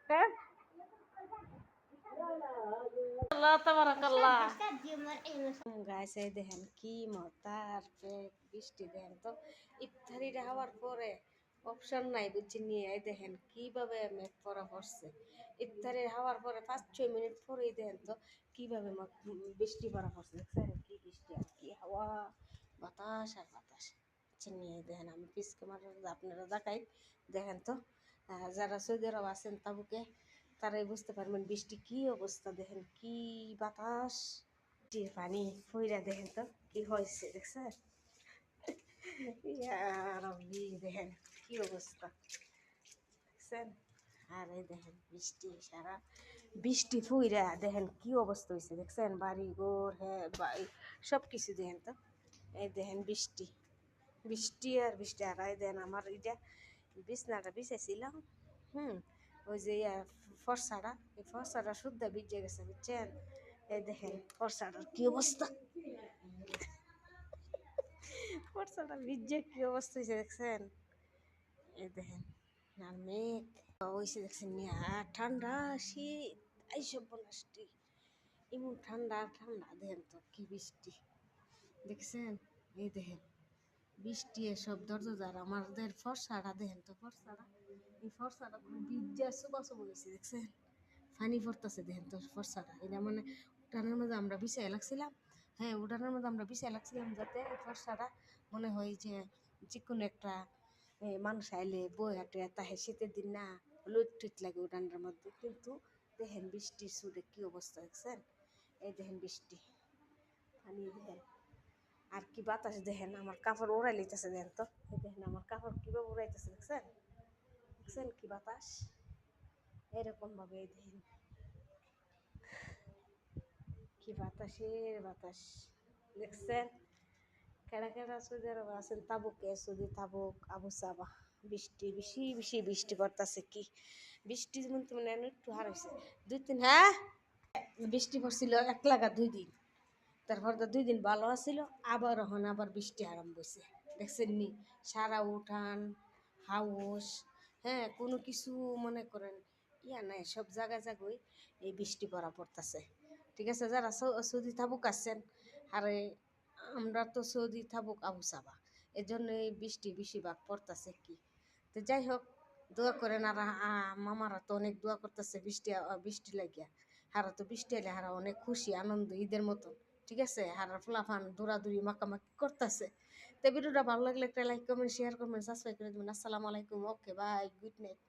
হ্যাঁ আল্লাহ তাবারাকাল্লাহ গাইস এই দেখেন কি মতার বৃষ্টি দেখেন তো ইফতারিটা হওয়ার পরে অপশন নাই বুঝছি নিয়ে এই দেখেন কিভাবে মেঘ পড়া পড়ছে ইফতারির হওয়ার পরে 5-6 মিনিট পরেই দেখেন তো কিভাবে বৃষ্টি পড়া পড়ছে দেখছেন কি বৃষ্টি আর কি হাওয়া বাতাস আর বাতাস আচ্ছা নিয়ে দেখেন আমি পিস ক্যামেরা আপনারা দেখাই দেখেন তো যারা সৌদি আরব আছেন তাবুকে তারাই বুঝতে পারবেন বৃষ্টি কি অবস্থা দেখেন কি বাতাস বৃষ্টির পানি ফইরা দেখেন তো কি হয়েছে দেখছেন ইয়া রব্বি দেখেন কি অবস্থা দেখছেন আর এই দেখেন বৃষ্টি সারা বৃষ্টি ফুইরা দেখেন কি অবস্থা হয়েছে দেখছেন বাড়ি ঘর হ্যাঁ বাড়ি সব কিছু দেখেন তো এই দেখেন বৃষ্টি বৃষ্টি আর বৃষ্টি আর এই দেখেন আমার এটা বিছনাটা বিছাইছিলাম ওই যে ফর্সাটা এই ফর্সাটা শুদ্ধ ভিজে গেছে বুঝছেন এই দেখেন ফর্সাটার কি অবস্থা ফর্সাটা ভিজে কি অবস্থা হয়েছে দেখছেন এই দেখেন আর মেঘ হয়েছে দেখছেন আর ঠান্ডা শীত এইসব বলাষ্টি এমন ঠান্ডা ঠান্ডা দেখেন তো কি বৃষ্টি দেখছেন এই দেখেন বৃষ্টি এসব দরজাদার আমাদের ফর্সাটা দেখেন তো ফর্সাটা এই ফর্সাটা ভিজা সুবা সুবা গেছে দেখছেন ফানি পড়তেছে দেখেন তো ফর্সাটা এটা মানে উঠানের মধ্যে আমরা বিছাই লাগছিলাম হ্যাঁ উঠানের মধ্যে আমরা বিছাই লাগছিলাম যাতে ফর্সাটা মনে হয় যে কোনো একটা মানুষ আইলে বই হাঁটে তাহে শীতের দিন না লুট টুট লাগে উঠানের মধ্যে কিন্তু দেখেন বৃষ্টির সুরে কি অবস্থা দেখছেন এই দেখেন বৃষ্টি পানি দেখেন আর কি বাতাস দেখেন আমার কাপড় উড়াই লইতেছে দেখেন তো এই দেখেন আমার কাপড় কীভাবে উড়াইতেছে দেখছেন দেখছেন কি বাতাস এরকম ভাবে এই দেখেন কি বাতাসের বাতাস দেখছেন কেডা কেডা সৌদি আরব আছেন তাবুকে সৌদি তাবুক আবু সাবা বৃষ্টি বেশি বেশি বৃষ্টি পড়তেছে কি বৃষ্টি যেমন মানে একটু হার হয়েছে 2-3 হ্যাঁ বৃষ্টি পড়ছিল 1 লাগা 2 দিন তারপর তো 2 দিন ভালো আছিল আবার এখন আবার বৃষ্টি আরম্ভ হয়েছে দেখছেন নি সারা উঠান হাউস হ্যাঁ কোনো কিছু মনে করেন ইয়া নাই সব জায়গায় জায়গায় এই বৃষ্টি পড়া পড়তেছে ঠিক আছে যারা সৌদি তাবুক আছেন আরে আমরা তো সৌদি থাকুক আবু সাবা এর জন্য এই বৃষ্টি বেশিরভাগ পড়তেছে কি তো যাই হোক দোয়া করেন আর মামারা তো অনেক দোয়া করতেছে বৃষ্টি লাগিয়া হারা তো বৃষ্টি এলে হারা অনেক খুশি আনন্দ ঈদের মতন ঠিক আছে হারার ফুলাফান দৌড়াদৌড়ি মাখামাখি করতেছে তো ভিডিওটা ভালো লাগলে একটা লাইক কমেন্ট শেয়ার করবেন সাবস্ক্রাইব করে দেবেন আসসালামু আলাইকুম ওকে বাই গুড নাইট